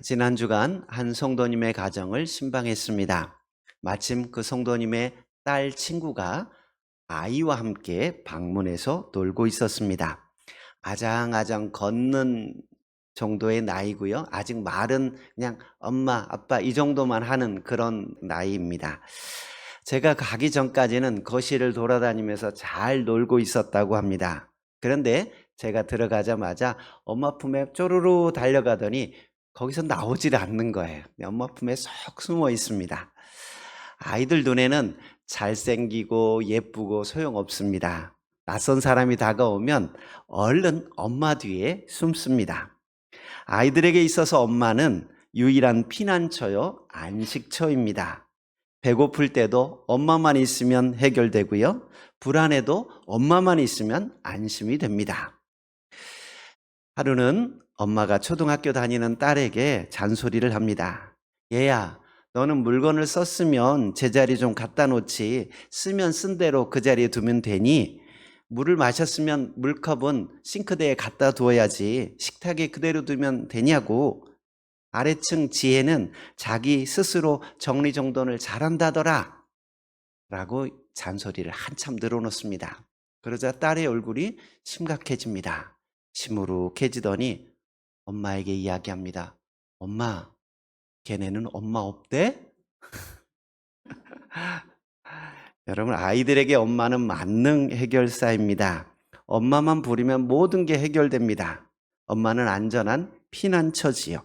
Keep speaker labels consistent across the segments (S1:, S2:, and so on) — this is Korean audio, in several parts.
S1: 지난 주간 한 성도님의 가정을 신방했습니다. 마침 그 성도님의 딸 친구가 아이와 함께 방문해서 놀고 있었습니다. 아장아장 걷는 정도의 나이고요. 아직 말은 그냥 엄마, 아빠 이 정도만 하는 그런 나이입니다. 제가 가기 전까지는 거실을 돌아다니면서 잘 놀고 있었다고 합니다. 그런데 제가 들어가자마자 엄마 품에 쪼르르 달려가더니 거기서 나오질 않는 거예요. 엄마 품에 쏙 숨어 있습니다. 아이들 눈에는 잘생기고 예쁘고 소용없습니다. 낯선 사람이 다가오면 얼른 엄마 뒤에 숨습니다. 아이들에게 있어서 엄마는 유일한 피난처요, 안식처입니다. 배고플 때도 엄마만 있으면 해결되고요. 불안해도 엄마만 있으면 안심이 됩니다. 하루는 엄마가 초등학교 다니는 딸에게 잔소리를 합니다. 얘야, 너는 물건을 썼으면 제자리 좀 갖다 놓지, 쓰면 쓴 대로 그 자리에 두면 되니? 물을 마셨으면 물컵은 싱크대에 갖다 두어야지 식탁에 그대로 두면 되냐고. 아래층 지혜는 자기 스스로 정리정돈을 잘한다더라 라고 잔소리를 한참 늘어놓습니다. 그러자 딸의 얼굴이 심각해집니다. 시무룩해지더니 엄마에게 이야기합니다. 엄마, 걔네는 엄마 없대? 여러분, 아이들에게 엄마는 만능 해결사입니다. 엄마만 부리면 모든 게 해결됩니다. 엄마는 안전한 피난처지요.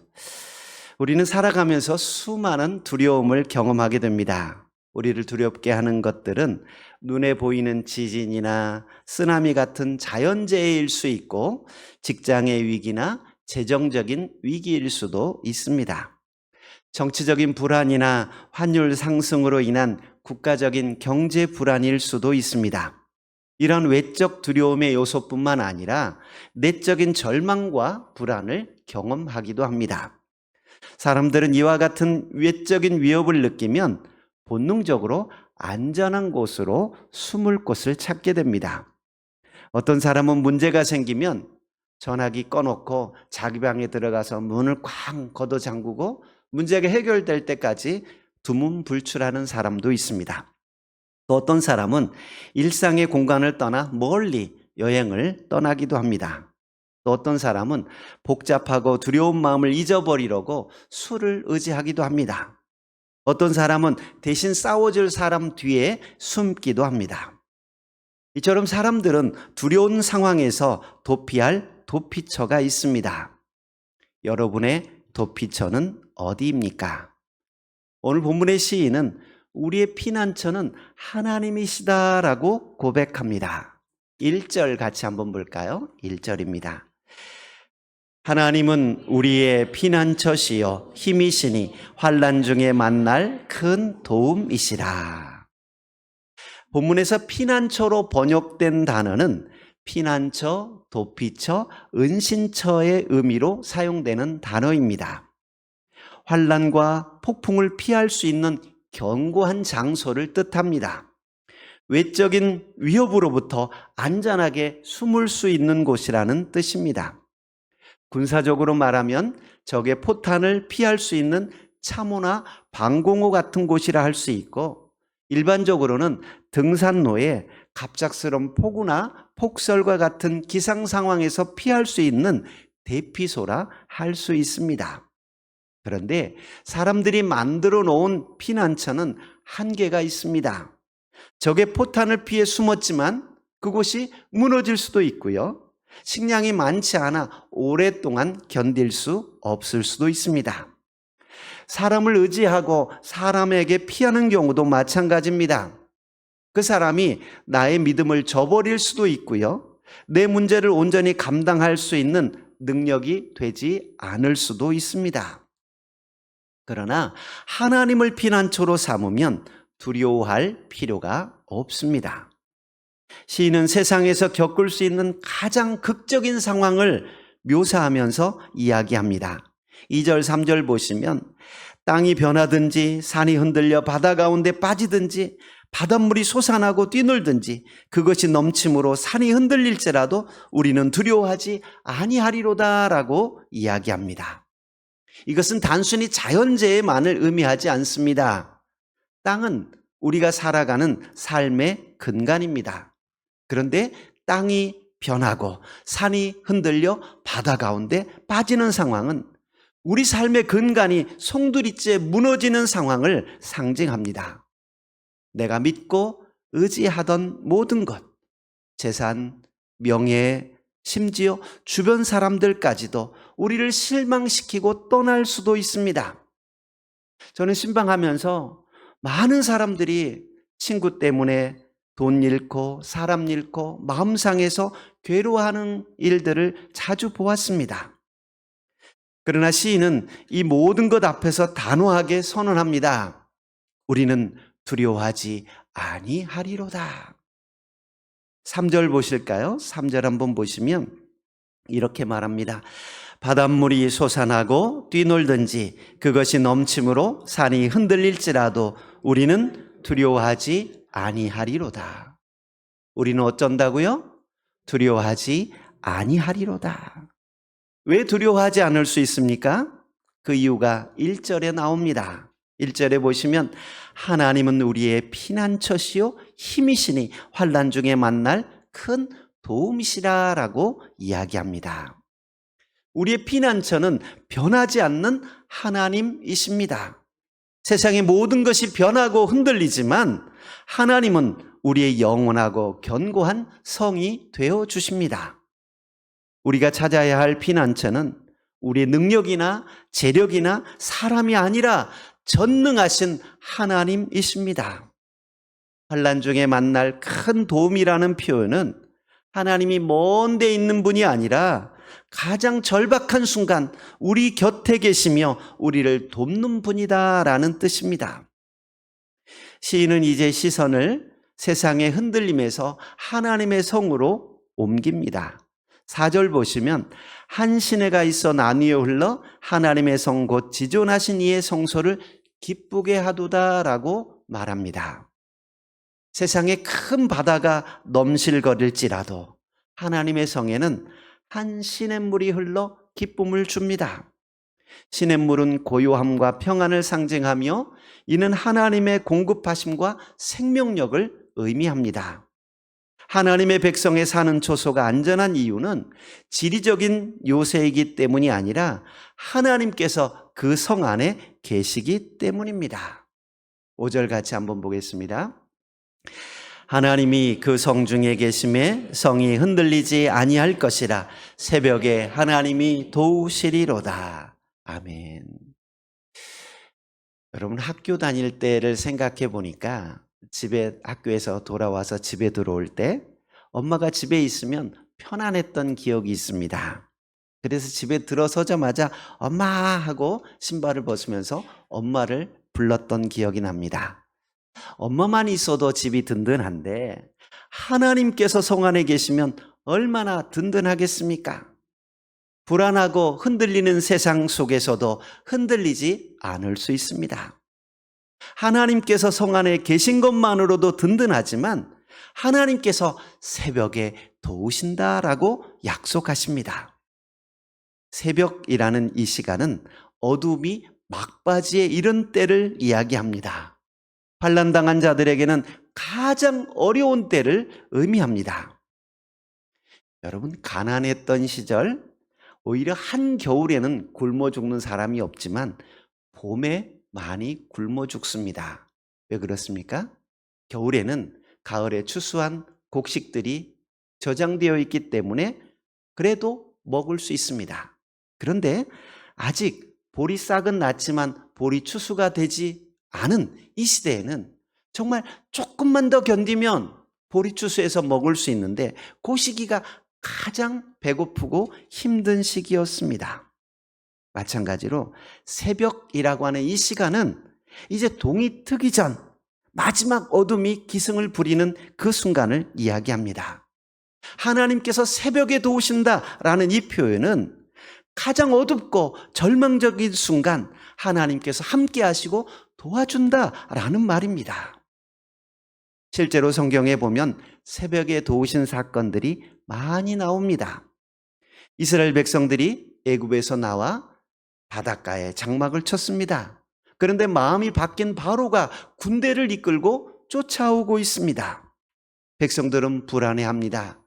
S1: 우리는 살아가면서 수많은 두려움을 경험하게 됩니다. 우리를 두렵게 하는 것들은 눈에 보이는 지진이나 쓰나미 같은 자연재해일 수 있고 직장의 위기나 재정적인 위기일 수도 있습니다. 정치적인 불안이나 환율 상승으로 인한 국가적인 경제 불안일 수도 있습니다. 이런 외적 두려움의 요소뿐만 아니라 내적인 절망과 불안을 경험하기도 합니다. 사람들은 이와 같은 외적인 위협을 느끼면 본능적으로 안전한 곳으로 숨을 곳을 찾게 됩니다. 어떤 사람은 문제가 생기면 전화기 꺼놓고 자기 방에 들어가서 문을 쾅 걷어 잠그고 문제가 해결될 때까지 두문불출하는 사람도 있습니다. 또 어떤 사람은 일상의 공간을 떠나 멀리 여행을 떠나기도 합니다. 또 어떤 사람은 복잡하고 두려운 마음을 잊어버리려고 술을 의지하기도 합니다. 어떤 사람은 대신 싸워줄 사람 뒤에 숨기도 합니다. 이처럼 사람들은 두려운 상황에서 도피할 도피처가 있습니다. 여러분의 도피처는 어디입니까? 오늘 본문의 시인은 우리의 피난처는 하나님이시다라고 고백합니다. 1절 같이 한번 볼까요? 1절입니다. 하나님은 우리의 피난처시요 힘이시니 환난 중에 만날 큰 도움이시라. 본문에서 피난처로 번역된 단어는 피난처, 도피처, 은신처의 의미로 사용되는 단어입니다. 환난과 폭풍을 피할 수 있는 견고한 장소를 뜻합니다. 외적인 위협으로부터 안전하게 숨을 수 있는 곳이라는 뜻입니다. 군사적으로 말하면 적의 포탄을 피할 수 있는 참호나 방공호 같은 곳이라 할 수 있고, 일반적으로는 등산로에 갑작스러운 폭우나 폭설과 같은 기상 상황에서 피할 수 있는 대피소라 할 수 있습니다. 그런데 사람들이 만들어 놓은 피난처는 한계가 있습니다. 적의 포탄을 피해 숨었지만 그곳이 무너질 수도 있고요. 식량이 많지 않아 오랫동안 견딜 수 없을 수도 있습니다. 사람을 의지하고 사람에게 피하는 경우도 마찬가지입니다. 그 사람이 나의 믿음을 저버릴 수도 있고요. 내 문제를 온전히 감당할 수 있는 능력이 되지 않을 수도 있습니다. 그러나 하나님을 피난처로 삼으면 두려워할 필요가 없습니다. 시인은 세상에서 겪을 수 있는 가장 극적인 상황을 묘사하면서 이야기합니다. 2절, 3절 보시면 땅이 변하든지 산이 흔들려 바다 가운데 빠지든지 바닷물이 솟아나고 뛰놀든지 그것이 넘침으로 산이 흔들릴지라도 우리는 두려워하지 아니하리로다라고 이야기합니다. 이것은 단순히 자연재해만을 의미하지 않습니다. 땅은 우리가 살아가는 삶의 근간입니다. 그런데 땅이 변하고 산이 흔들려 바다 가운데 빠지는 상황은 우리 삶의 근간이 송두리째 무너지는 상황을 상징합니다. 내가 믿고 의지하던 모든 것, 재산, 명예, 심지어 주변 사람들까지도 우리를 실망시키고 떠날 수도 있습니다. 저는 신방하면서 많은 사람들이 친구 때문에 돈 잃고 사람 잃고 마음 상해서 괴로워하는 일들을 자주 보았습니다. 그러나 시인은 이 모든 것 앞에서 단호하게 선언합니다. 우리는 두려워하지 아니하리로다. 3절 보실까요? 3절 한번 보시면 이렇게 말합니다. 바닷물이 솟아나고 뛰놀든지 그것이 넘침으로 산이 흔들릴지라도 우리는 두려워하지 아니하리로다. 우리는 어쩐다고요? 두려워하지 아니하리로다. 왜 두려워하지 않을 수 있습니까? 그 이유가 1절에 나옵니다. 1절에 보시면 하나님은 우리의 피난처시요 힘이시니 환난 중에 만날 큰 도움이시라라고 이야기합니다. 우리의 피난처는 변하지 않는 하나님이십니다. 세상의 모든 것이 변하고 흔들리지만 하나님은 우리의 영원하고 견고한 성이 되어 주십니다. 우리가 찾아야 할 피난처는 우리의 능력이나 재력이나 사람이 아니라 전능하신 하나님이십니다. 환난 중에 만날 큰 도움이라는 표현은 하나님이 먼 데 있는 분이 아니라 가장 절박한 순간 우리 곁에 계시며 우리를 돕는 분이다라는 뜻입니다. 시인은 이제 시선을 세상의 흔들림에서 하나님의 성으로 옮깁니다. 4절 보시면 한 시내가 있어 나뉘어 흘러 하나님의 성 곧 지존하신 이의 성소를 기쁘게 하도다라고 말합니다. 세상에 큰 바다가 넘실거릴지라도 하나님의 성에는 한 시냇물이 흘러 기쁨을 줍니다. 시냇물은 고요함과 평안을 상징하며 이는 하나님의 공급하심과 생명력을 의미합니다. 하나님의 백성에 사는 초소가 안전한 이유는 지리적인 요새이기 때문이 아니라 하나님께서 그 성 안에 계시기 때문입니다. 5절 같이 한번 보겠습니다. 하나님이 그 성 중에 계심에 성이 흔들리지 아니할 것이라 새벽에 하나님이 도우시리로다. 아멘. 여러분 학교 다닐 때를 생각해 보니까 집에 학교에서 돌아와서 집에 들어올 때 엄마가 집에 있으면 편안했던 기억이 있습니다. 그래서 집에 들어서자마자 엄마 하고 신발을 벗으면서 엄마를 불렀던 기억이 납니다. 엄마만 있어도 집이 든든한데 하나님께서 성 안에 계시면 얼마나 든든하겠습니까? 불안하고 흔들리는 세상 속에서도 흔들리지 않을 수 있습니다. 하나님께서 성 안에 계신 것만으로도 든든하지만 하나님께서 새벽에 도우신다라고 약속하십니다. 새벽이라는 이 시간은 어둠이 막바지에 이른 때를 이야기합니다. 환난당한 자들에게는 가장 어려운 때를 의미합니다. 여러분 가난했던 시절 오히려 한겨울에는 굶어 죽는 사람이 없지만 봄에 많이 굶어 죽습니다. 왜 그렇습니까? 겨울에는 가을에 추수한 곡식들이 저장되어 있기 때문에 그래도 먹을 수 있습니다. 그런데 아직 보리 싹은 났지만 보리 추수가 되지 않은 이 시대에는 정말 조금만 더 견디면 보리 추수해서 먹을 수 있는데 그 시기가 가장 배고프고 힘든 시기였습니다. 마찬가지로 새벽이라고 하는 이 시간은 이제 동이 트기 전 마지막 어둠이 기승을 부리는 그 순간을 이야기합니다. 하나님께서 새벽에 도우신다라는 이 표현은 가장 어둡고 절망적인 순간 하나님께서 함께 하시고 도와준다라는 말입니다. 실제로 성경에 보면 새벽에 도우신 사건들이 많이 나옵니다. 이스라엘 백성들이 애굽에서 나와 바닷가에 장막을 쳤습니다. 그런데 마음이 바뀐 바로가 군대를 이끌고 쫓아오고 있습니다. 백성들은 불안해합니다.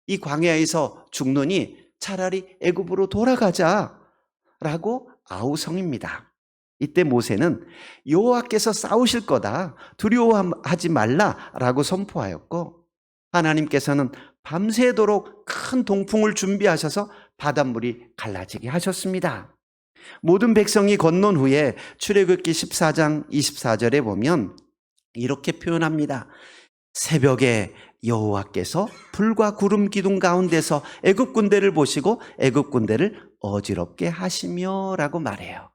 S1: 이 광야에서 죽느니 차라리 애굽으로 돌아가자라고 아우성입니다. 이때 모세는 여호와께서 싸우실 거다, 두려워하지 말라라고 선포하였고, 하나님께서는 밤새도록 큰 동풍을 준비하셔서 바닷물이 갈라지게 하셨습니다. 모든 백성이 건넌 후에 출애굽기 14장 24절에 보면 이렇게 표현합니다. 새벽에 여호와께서 불과 구름 기둥 가운데서 애굽 군대를 보시고 애굽 군대를 어지럽게 하시며 라고 말해요.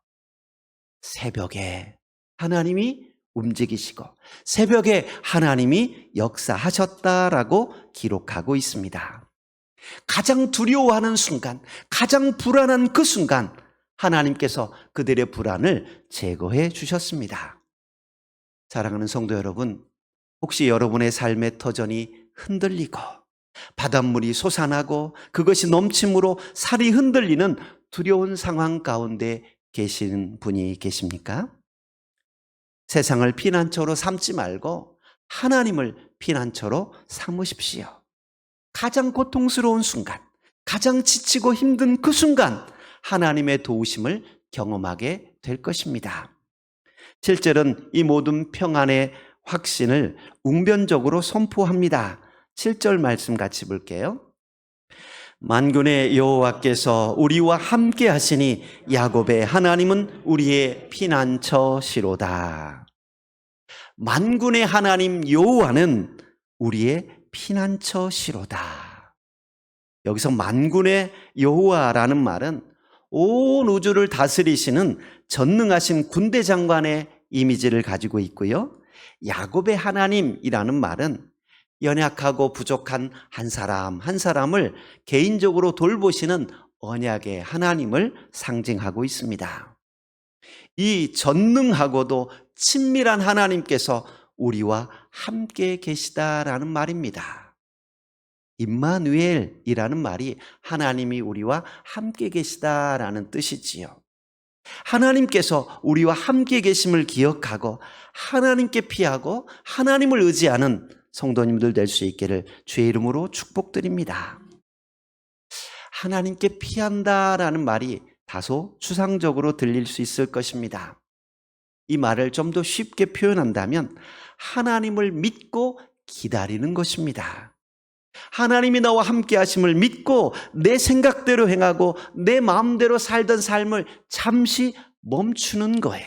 S1: 새벽에 하나님이 움직이시고 새벽에 하나님이 역사하셨다라고 기록하고 있습니다. 가장 두려워하는 순간, 가장 불안한 그 순간 하나님께서 그들의 불안을 제거해 주셨습니다. 사랑하는 성도 여러분, 혹시 여러분의 삶의 터전이 흔들리고 바닷물이 솟아나고 그것이 넘침으로 살이 흔들리는 두려운 상황 가운데 계신 분이 계십니까? 세상을 피난처로 삼지 말고 하나님을 피난처로 삼으십시오. 가장 고통스러운 순간, 가장 지치고 힘든 그 순간 하나님의 도우심을 경험하게 될 것입니다. 7절은 이 모든 평안의 확신을 웅변적으로 선포합니다. 7절 말씀 같이 볼게요. 만군의 여호와께서 우리와 함께 하시니 야곱의 하나님은 우리의 피난처시로다. 만군의 하나님 여호와는 우리의 피난처시로다. 여기서 만군의 여호와라는 말은 온 우주를 다스리시는 전능하신 군대 장관의 이미지를 가지고 있고요. 야곱의 하나님이라는 말은 연약하고 부족한 한 사람 한 사람을 개인적으로 돌보시는 언약의 하나님을 상징하고 있습니다. 이 전능하고도 친밀한 하나님께서 우리와 함께 계시다라는 말입니다. 임마누엘이라는 말이 하나님이 우리와 함께 계시다라는 뜻이지요. 하나님께서 우리와 함께 계심을 기억하고 하나님께 피하고 하나님을 의지하는 성도님들 될 수 있기를 주의 이름으로 축복드립니다. 하나님께 피한다라는 말이 다소 추상적으로 들릴 수 있을 것입니다. 이 말을 좀 더 쉽게 표현한다면 하나님을 믿고 기다리는 것입니다. 하나님이 나와 함께 하심을 믿고 내 생각대로 행하고 내 마음대로 살던 삶을 잠시 멈추는 거예요.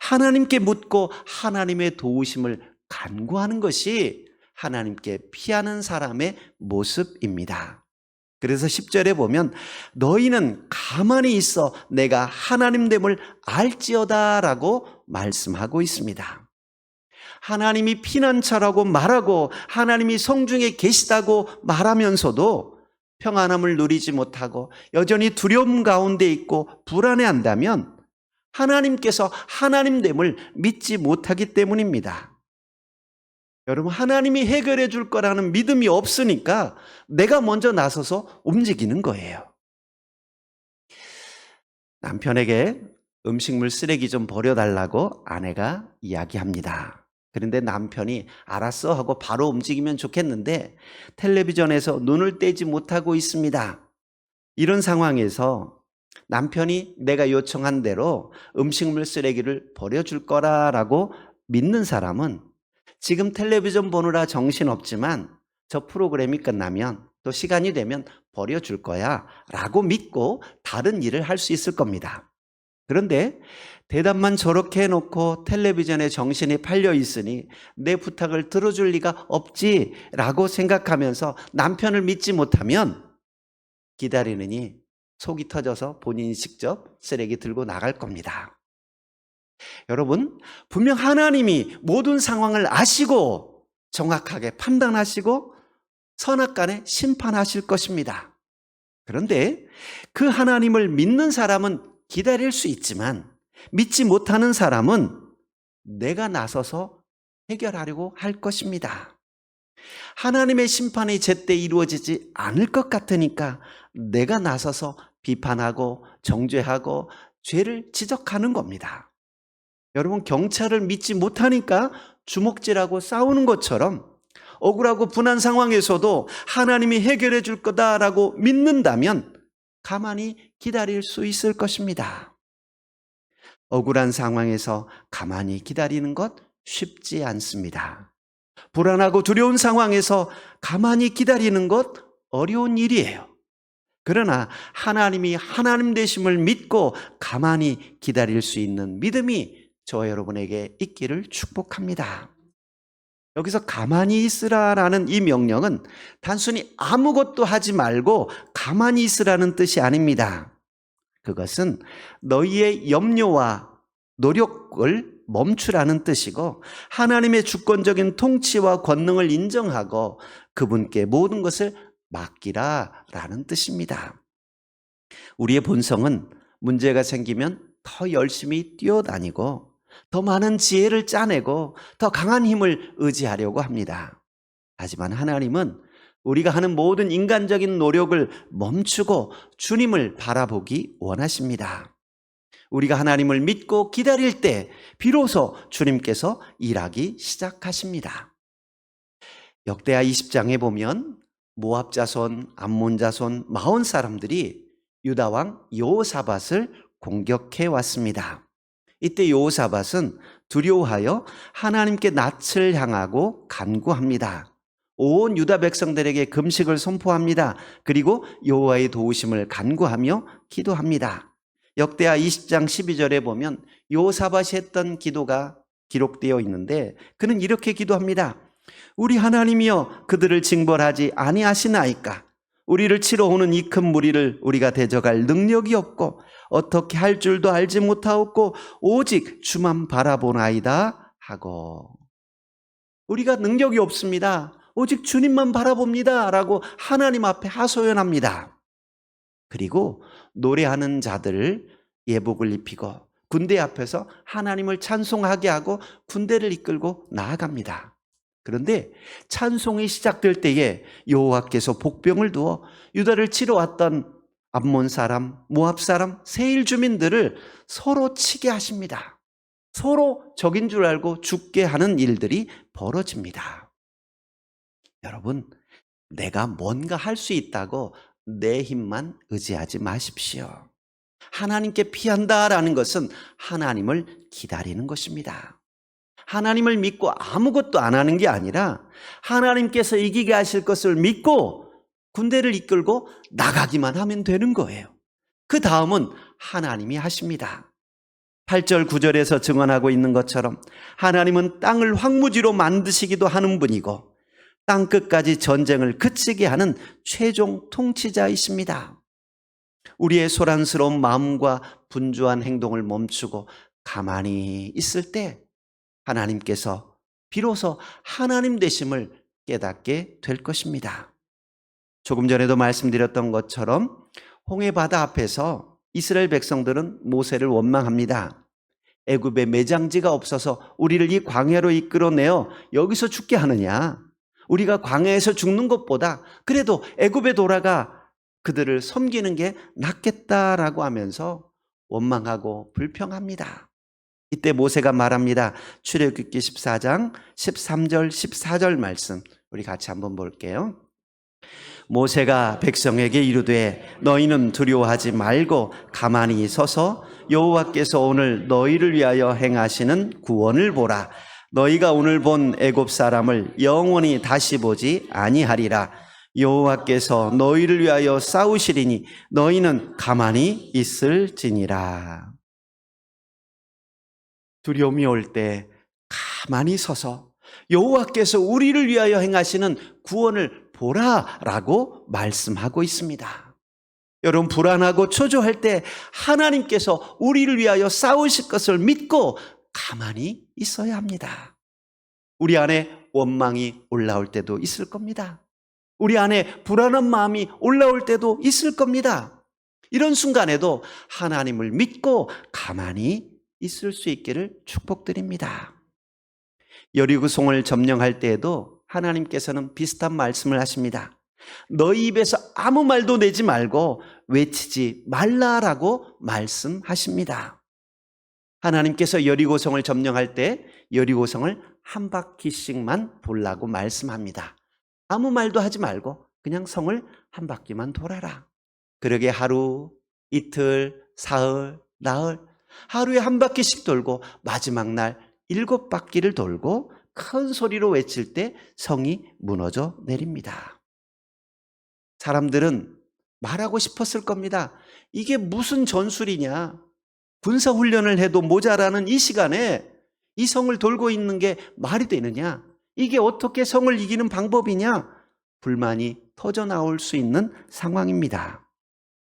S1: 하나님께 묻고 하나님의 도우심을 간구하는 것이 하나님께 피하는 사람의 모습입니다. 그래서 10절에 보면 너희는 가만히 있어 내가 하나님됨을 알지어다 라고 말씀하고 있습니다. 하나님이 피난처라고 말하고 하나님이 성중에 계시다고 말하면서도 평안함을 누리지 못하고 여전히 두려움 가운데 있고 불안해한다면 하나님께서 하나님됨을 믿지 못하기 때문입니다. 여러분, 하나님이 해결해 줄 거라는 믿음이 없으니까 내가 먼저 나서서 움직이는 거예요. 남편에게 음식물 쓰레기 좀 버려달라고 아내가 이야기합니다. 그런데 남편이 알았어 하고 바로 움직이면 좋겠는데 텔레비전에서 눈을 떼지 못하고 있습니다. 이런 상황에서 남편이 내가 요청한 대로 음식물 쓰레기를 버려줄 거라고 믿는 사람은 지금 텔레비전 보느라 정신없지만 저 프로그램이 끝나면 또 시간이 되면 버려줄 거야 라고 믿고 다른 일을 할 수 있을 겁니다. 그런데 대답만 저렇게 해놓고 텔레비전에 정신이 팔려 있으니 내 부탁을 들어줄 리가 없지 라고 생각하면서 남편을 믿지 못하면 기다리느니 속이 터져서 본인이 직접 쓰레기 들고 나갈 겁니다. 여러분, 분명 하나님이 모든 상황을 아시고 정확하게 판단하시고 선악간에 심판하실 것입니다. 그런데 그 하나님을 믿는 사람은 기다릴 수 있지만 믿지 못하는 사람은 내가 나서서 해결하려고 할 것입니다. 하나님의 심판이 제때 이루어지지 않을 것 같으니까 내가 나서서 비판하고 정죄하고 죄를 지적하는 겁니다. 여러분, 경찰을 믿지 못하니까 주먹질하고 싸우는 것처럼 억울하고 분한 상황에서도 하나님이 해결해 줄 거다라고 믿는다면 가만히 기다릴 수 있을 것입니다. 억울한 상황에서 가만히 기다리는 것 쉽지 않습니다. 불안하고 두려운 상황에서 가만히 기다리는 것 어려운 일이에요. 그러나 하나님이 하나님 되심을 믿고 가만히 기다릴 수 있는 믿음이 저와 여러분에게 있기를 축복합니다. 여기서 가만히 있으라라는 이 명령은 단순히 아무것도 하지 말고 가만히 있으라는 뜻이 아닙니다. 그것은 너희의 염려와 노력을 멈추라는 뜻이고 하나님의 주권적인 통치와 권능을 인정하고 그분께 모든 것을 맡기라라는 뜻입니다. 우리의 본성은 문제가 생기면 더 열심히 뛰어다니고 더 많은 지혜를 짜내고 더 강한 힘을 의지하려고 합니다. 하지만 하나님은 우리가 하는 모든 인간적인 노력을 멈추고 주님을 바라보기 원하십니다. 우리가 하나님을 믿고 기다릴 때 비로소 주님께서 일하기 시작하십니다. 역대하 20장에 보면 모압 자손, 암몬 자손, 마온 사람들이 유다 왕 여호사밧을 공격해 왔습니다. 이때 여호사밧은 두려워하여 하나님께 낯을 향하고 간구합니다. 온 유다 백성들에게 금식을 선포합니다. 그리고 여호와의 도우심을 간구하며 기도합니다. 역대하 20장 12절에 보면 여호사밧이 했던 기도가 기록되어 있는데 그는 이렇게 기도합니다. 우리 하나님이여 그들을 징벌하지 아니하시나이까? 우리를 치러 오는 이 큰 무리를 우리가 대적할 능력이 없고 어떻게 할 줄도 알지 못하옵고 오직 주만 바라보나이다 하고, 우리가 능력이 없습니다. 오직 주님만 바라봅니다 라고 하나님 앞에 하소연합니다. 그리고 노래하는 자들을 예복을 입히고 군대 앞에서 하나님을 찬송하게 하고 군대를 이끌고 나아갑니다. 그런데 찬송이 시작될 때에 여호와께서 복병을 두어 유다를 치러 왔던 암몬 사람, 모압 사람, 세일 주민들을 서로 치게 하십니다. 서로 적인 줄 알고 죽게 하는 일들이 벌어집니다. 여러분, 내가 뭔가 할 수 있다고 내 힘만 의지하지 마십시오. 하나님께 피한다라는 것은 하나님을 기다리는 것입니다. 하나님을 믿고 아무것도 안 하는 게 아니라 하나님께서 이기게 하실 것을 믿고 군대를 이끌고 나가기만 하면 되는 거예요. 그 다음은 하나님이 하십니다. 8절 9절에서 증언하고 있는 것처럼 하나님은 땅을 황무지로 만드시기도 하는 분이고 땅 끝까지 전쟁을 그치게 하는 최종 통치자이십니다. 우리의 소란스러운 마음과 분주한 행동을 멈추고 가만히 있을 때 하나님께서 비로소 하나님 되심을 깨닫게 될 것입니다. 조금 전에도 말씀드렸던 것처럼 홍해 바다 앞에서 이스라엘 백성들은 모세를 원망합니다. 애굽에 매장지가 없어서 우리를 이 광야로 이끌어내어 여기서 죽게 하느냐? 우리가 광야에서 죽는 것보다 그래도 애굽에 돌아가 그들을 섬기는 게 낫겠다라고 하면서 원망하고 불평합니다. 이때 모세가 말합니다. 출애굽기 14장 13절 14절 말씀 우리 같이 한번 볼게요. 모세가 백성에게 이르되 너희는 두려워하지 말고 가만히 서서 여호와께서 오늘 너희를 위하여 행하시는 구원을 보라. 너희가 오늘 본 애굽 사람을 영원히 다시 보지 아니하리라. 여호와께서 너희를 위하여 싸우시리니 너희는 가만히 있을지니라. 두려움이 올 때 가만히 서서 여호와께서 우리를 위하여 행하시는 구원을 보라라고 말씀하고 있습니다. 여러분, 불안하고 초조할 때 하나님께서 우리를 위하여 싸우실 것을 믿고 가만히 있어야 합니다. 우리 안에 원망이 올라올 때도 있을 겁니다. 우리 안에 불안한 마음이 올라올 때도 있을 겁니다. 이런 순간에도 하나님을 믿고 가만히 있을 수 있기를 축복드립니다. 여리고성을 점령할 때에도 하나님께서는 비슷한 말씀을 하십니다. 너희 입에서 아무 말도 내지 말고 외치지 말라라고 말씀하십니다. 하나님께서 여리고성을 점령할 때 여리고성을 한 바퀴씩만 돌라고 말씀합니다. 아무 말도 하지 말고 그냥 성을 한 바퀴만 돌아라. 그러게 하루, 이틀, 사흘, 나흘, 하루에 한 바퀴씩 돌고 마지막 날 7바퀴를 돌고 큰 소리로 외칠 때 성이 무너져 내립니다. 사람들은 말하고 싶었을 겁니다. 이게 무슨 전술이냐? 군사훈련을 해도 모자라는 이 시간에 이 성을 돌고 있는 게 말이 되느냐? 이게 어떻게 성을 이기는 방법이냐? 불만이 터져나올 수 있는 상황입니다.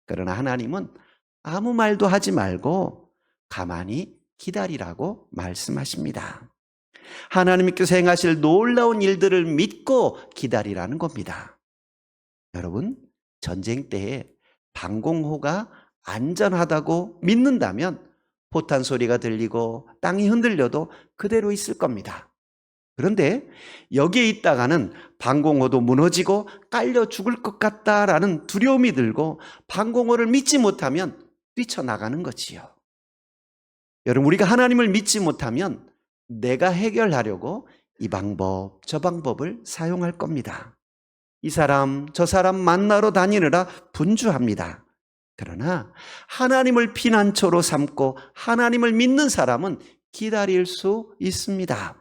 S1: 그러나 하나님은 아무 말도 하지 말고 가만히 기다리라고 말씀하십니다. 하나님께서 행하실 놀라운 일들을 믿고 기다리라는 겁니다. 여러분, 전쟁 때에 방공호가 안전하다고 믿는다면 포탄 소리가 들리고 땅이 흔들려도 그대로 있을 겁니다. 그런데 여기에 있다가는 방공호도 무너지고 깔려 죽을 것 같다라는 두려움이 들고 방공호를 믿지 못하면 뛰쳐나가는 거지요. 여러분, 우리가 하나님을 믿지 못하면 내가 해결하려고 이 방법, 저 방법을 사용할 겁니다. 이 사람, 저 사람 만나러 다니느라 분주합니다. 그러나 하나님을 피난처로 삼고 하나님을 믿는 사람은 기다릴 수 있습니다.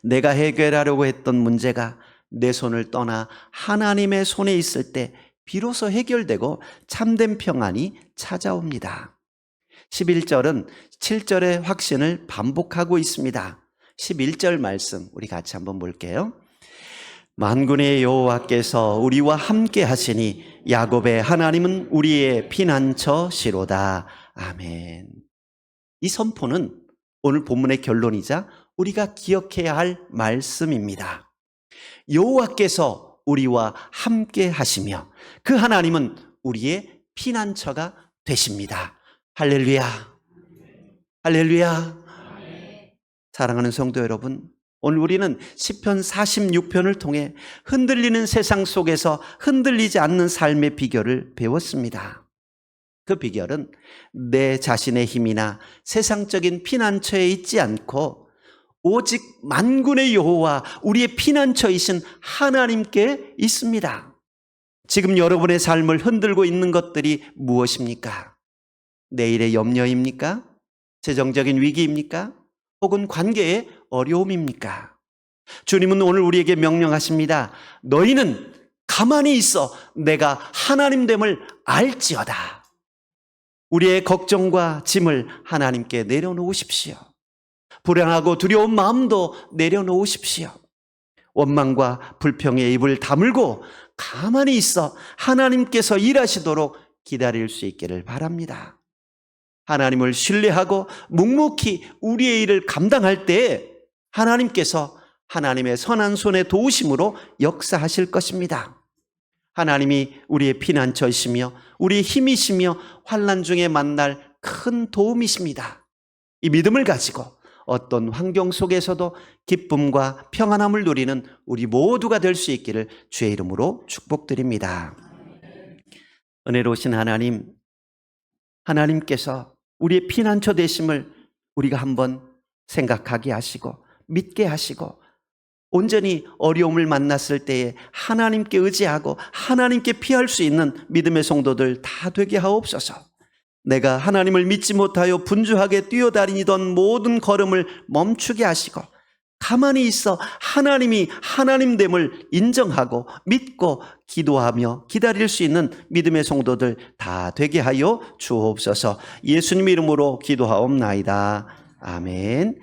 S1: 내가 해결하려고 했던 문제가 내 손을 떠나 하나님의 손에 있을 때 비로소 해결되고 참된 평안이 찾아옵니다. 11절은 7절의 확신을 반복하고 있습니다. 11절 말씀 우리 같이 한번 볼게요. 만군의 여호와께서 우리와 함께 하시니 야곱의 하나님은 우리의 피난처시로다. 아멘. 이 선포는 오늘 본문의 결론이자 우리가 기억해야 할 말씀입니다. 여호와께서 우리와 함께 하시며 그 하나님은 우리의 피난처가 되십니다. 할렐루야. 할렐루야. 사랑하는 성도 여러분, 오늘 우리는 시편 46편을 통해 흔들리는 세상 속에서 흔들리지 않는 삶의 비결을 배웠습니다. 그 비결은 내 자신의 힘이나 세상적인 피난처에 있지 않고 오직 만군의 여호와 우리의 피난처이신 하나님께 있습니다. 지금 여러분의 삶을 흔들고 있는 것들이 무엇입니까? 내일의 염려입니까? 재정적인 위기입니까? 혹은 관계의 어려움입니까? 주님은 오늘 우리에게 명령하십니다. 너희는 가만히 있어 내가 하나님됨을 알지어다. 우리의 걱정과 짐을 하나님께 내려놓으십시오. 불안하고 두려운 마음도 내려놓으십시오. 원망과 불평의 입을 다물고 가만히 있어 하나님께서 일하시도록 기다릴 수 있기를 바랍니다. 하나님을 신뢰하고 묵묵히 우리의 일을 감당할 때 하나님께서 하나님의 선한 손의 도우심으로 역사하실 것입니다. 하나님이 우리의 피난처이시며 우리의 힘이시며 환난 중에 만날 큰 도움이십니다. 이 믿음을 가지고 어떤 환경 속에서도 기쁨과 평안함을 누리는 우리 모두가 될 수 있기를 주의 이름으로 축복드립니다. 은혜로우신 하나님, 하나님께서 우리의 피난처 되심을 우리가 한번 생각하게 하시고 믿게 하시고 온전히 어려움을 만났을 때에 하나님께 의지하고 하나님께 피할 수 있는 믿음의 성도들 다 되게 하옵소서. 내가 하나님을 믿지 못하여 분주하게 뛰어다니던 모든 걸음을 멈추게 하시고 가만히 있어 하나님이 하나님됨을 인정하고 믿고 기도하며 기다릴 수 있는 믿음의 성도들 다 되게 하여 주옵소서. 예수님 이름으로 기도하옵나이다. 아멘.